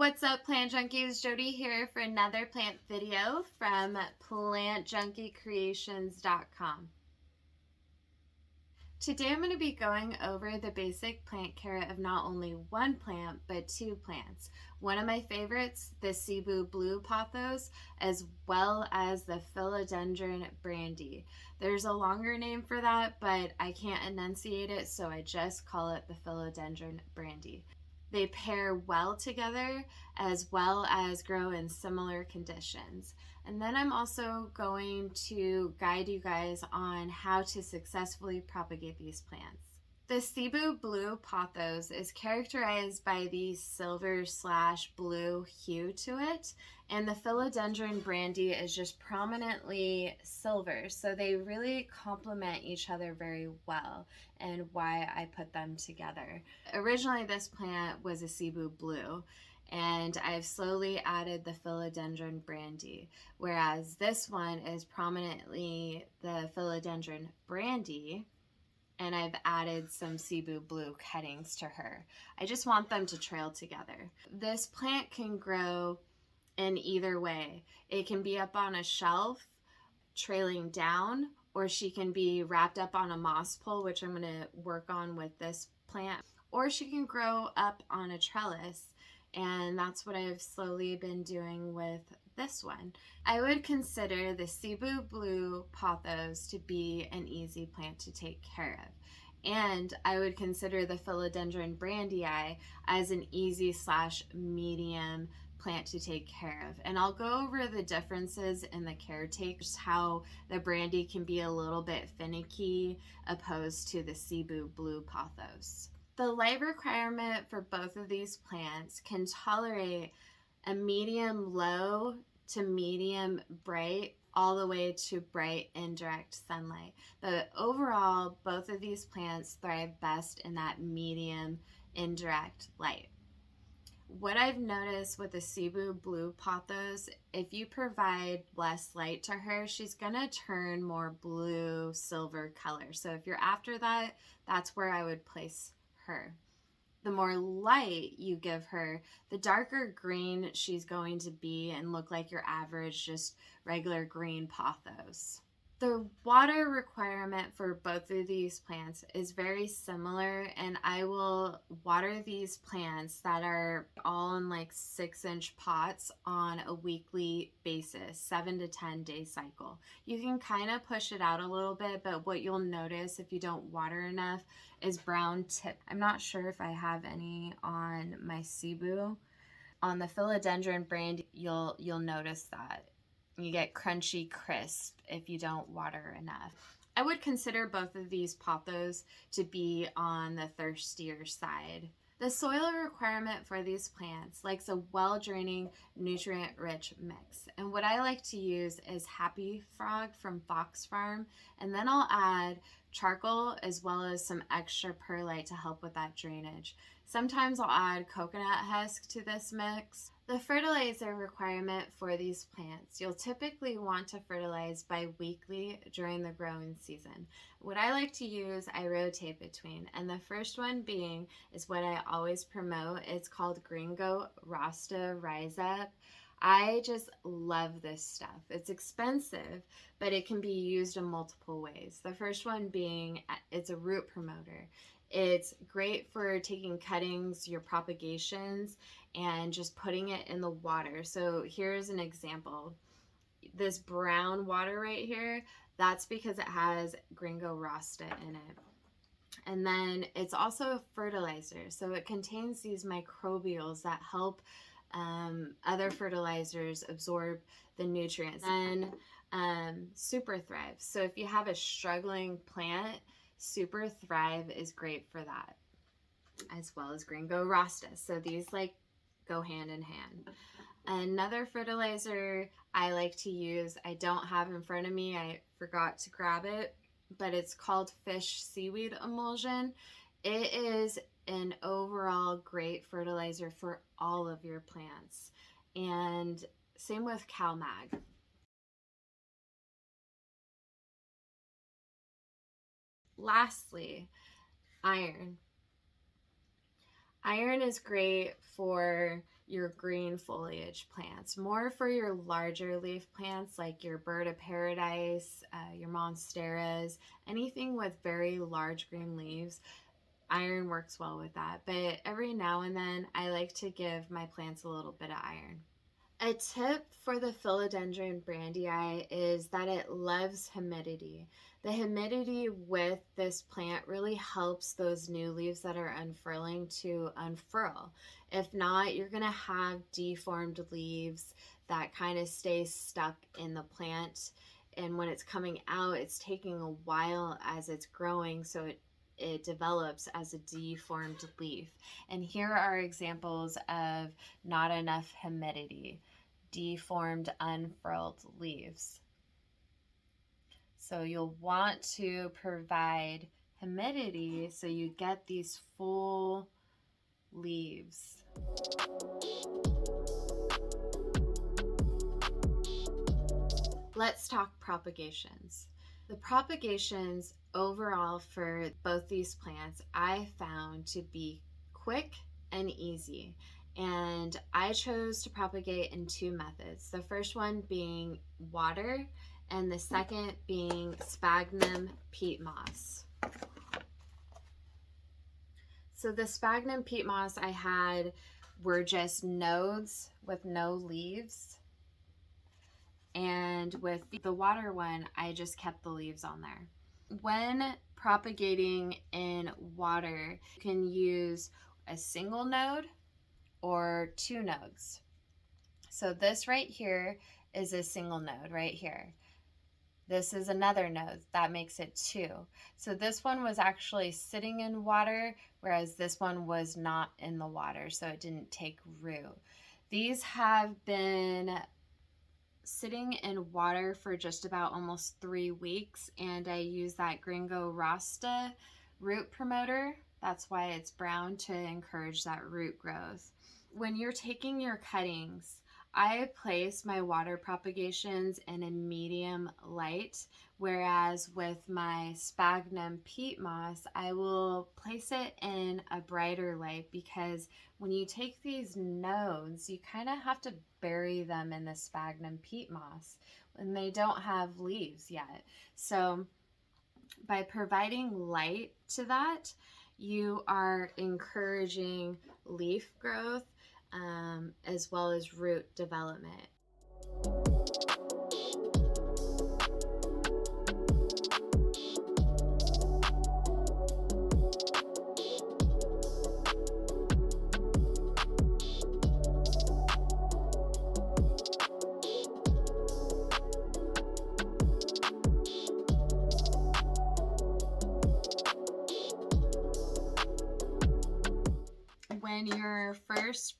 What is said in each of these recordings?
What's up, plant junkies? Jody here for another plant video from plantjunkiecreations.com. Today I'm going to be going over the basic plant care of not only one plant but two plants. One of my favorites, the Cebu blue pothos, as well as the Philodendron brandy. There's a longer name for that, but I can't enunciate it, so I just call it the Philodendron brandy. They pair well together as well as grow in similar conditions. And then I'm also going to guide you guys on how to successfully propagate these plants. The Cebu blue pothos is characterized by the silver/blue hue to it, and the Philodendron brandy is just prominently silver, so they really complement each other very well, and why I put them together. Originally this plant was a Cebu blue, and I've slowly added the Philodendron brandy, whereas this one is prominently the Philodendron brandy, and I've added some Cebu blue cuttings to her. I just want them to trail together. This plant can grow in either way. It can be up on a shelf, trailing down, or she can be wrapped up on a moss pole, which I'm going to work on with this plant, or she can grow up on a trellis, and that's what I've slowly been doing with this one. I would consider the Cebu blue pothos to be an easy plant to take care of, and I would consider the Philodendron brandy as an easy/medium plant to take care of. And I'll go over the differences in the caretake, just how the brandy can be a little bit finicky opposed to the Cebu blue pothos. The light requirement for both of these plants can tolerate a medium low to medium bright all the way to bright indirect sunlight. But overall, both of these plants thrive best in that medium indirect light. What I've noticed with the Cebu blue pothos, if you provide less light to her, she's gonna turn more blue silver color. So if you're after that, that's where I would place her. The more light you give her, the darker green she's going to be and look like your average just regular green pothos. The water requirement for both of these plants is very similar, and I will water these plants that are all in like 6-inch pots on a weekly basis, 7 to 10 day cycle. You can kind of push it out a little bit, but what you'll notice if you don't water enough is brown tip. I'm not sure if I have any on my Cebu. On the Philodendron brand, you'll notice that. You get crunchy crisp if you don't water enough. I would consider both of these pothos to be on the thirstier side. The soil requirement for these plants likes a well-draining, nutrient-rich mix. And what I like to use is Happy Frog from Fox Farm. And then I'll add charcoal as well as some extra perlite to help with that drainage. Sometimes I'll add coconut husk to this mix. The fertilizer requirement for these plants, you'll typically want to fertilize bi-weekly during the growing season. What I like to use, I rotate between, and the first one being is what I always promote. It's called Gringo Rasta Rise Up. I just love this stuff. It's expensive, but it can be used in multiple ways. The first one being, it's a root promoter. It's great for taking cuttings, your propagations, and just putting it in the water. So here's an example. This brown water right here, that's because it has Gringo Rasta in it. And then it's also a fertilizer. So it contains these microbials that help other fertilizers absorb the nutrients. And Super Thrive. So if you have a struggling plant, Super Thrive is great for that, as well as Gringo Rasta. So these like go hand in hand. Another fertilizer I like to use, I don't have in front of me, I forgot to grab it, but it's called Fish Seaweed Emulsion. It is an overall great fertilizer for all of your plants, and same with CalMag. Lastly, iron. Iron is great for your green foliage plants. More for your larger leaf plants like your bird of paradise, your monsteras, anything with very large green leaves. Iron works well with that, but every now and then I like to give my plants a little bit of iron. A tip for the Philodendron brandii is that it loves humidity. The humidity with this plant really helps those new leaves that are unfurling to unfurl. If not, you're going to have deformed leaves that kind of stay stuck in the plant. And when it's coming out, it's taking a while as it's growing, so it develops as a deformed leaf. And here are examples of not enough humidity, deformed, unfurled leaves. So you'll want to provide humidity so you get these full leaves. Let's talk propagations. The propagations overall for both these plants I found to be quick and easy. And I chose to propagate in two methods. The first one being water, and the second being sphagnum peat moss. So the sphagnum peat moss I had were just nodes with no leaves. And with the water one, I just kept the leaves on there. When propagating in water, you can use a single node or two nodes. So this right here is a single node right here. This is another node. That makes it two. So this one was actually sitting in water, whereas this one was not in the water, so it didn't take root. These have been sitting in water for just about almost 3 weeks, and I use that Gringo Rasta root promoter. That's why it's brown, to encourage that root growth. When you're taking your cuttings, I place my water propagations in a medium light, whereas with my sphagnum peat moss, I will place it in a brighter light, because when you take these nodes, you kind of have to bury them in the sphagnum peat moss and they don't have leaves yet. So by providing light to that, you are encouraging leaf growth as well as root development. When you're first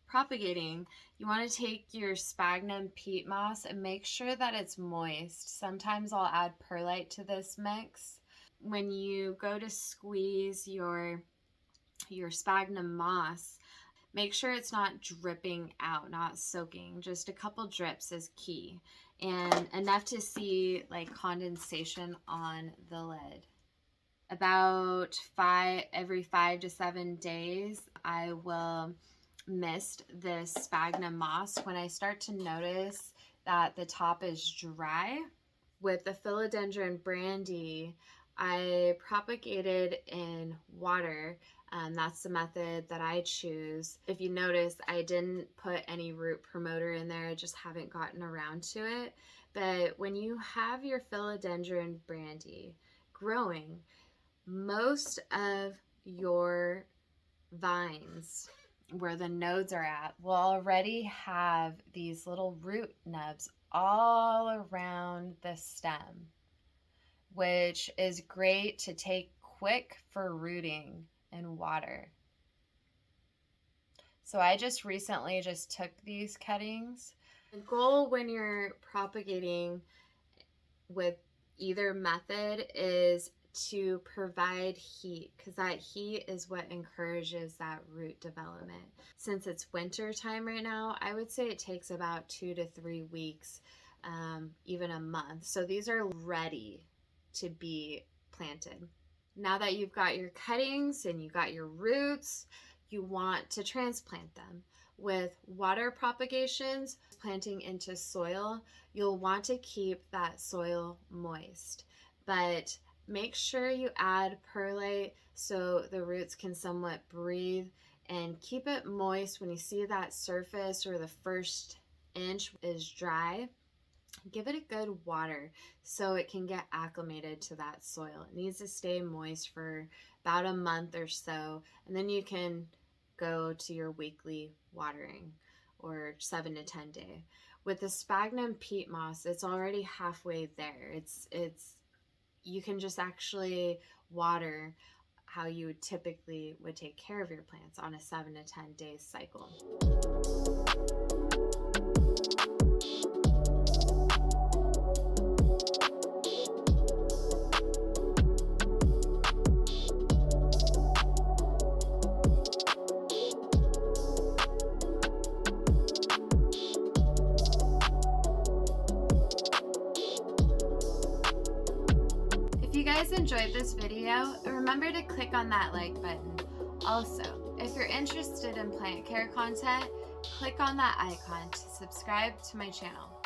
propagating, you want to take your sphagnum peat moss and make sure that it's moist. Sometimes I'll add perlite to this mix. When you go to squeeze your sphagnum moss, make sure it's not dripping out, not soaking. Just a couple drips is key, and enough to see like condensation on the lid. About every 5 to 7 days, I will mist this sphagnum moss when I start to notice that the top is dry. With the Philodendron brandii, I propagated in water. That's the method that I choose. If you notice, I didn't put any root promoter in there. I just haven't gotten around to it. But when you have your Philodendron brandii growing, most of your vines where the nodes are at will already have these little root nubs all around the stem, which is great to take quick for rooting in water. So I just recently just took these cuttings. The goal when you're propagating with either method is to provide heat, because that heat is what encourages that root development. Since it's winter time right now, I would say it takes about 2 to 3 weeks, even a month. So these are ready to be planted. Now that you've got your cuttings and you got your roots, you want to transplant them. With water propagations, planting into soil, you'll want to keep that soil moist, but make sure you add perlite so the roots can somewhat breathe, and keep it moist. When you see that surface or the first inch is dry, give it a good water so it can get acclimated to that soil. It needs to stay moist for about a month or so, and then you can go to your weekly watering or 7 to 10 day. With the sphagnum peat moss, it's already halfway there. It's you can just actually water how you would typically take care of your plants on a 7 to 10 day cycle. If you guys enjoyed this video, remember to click on that like button. Also, if you're interested in plant care content, click on that icon to subscribe to my channel.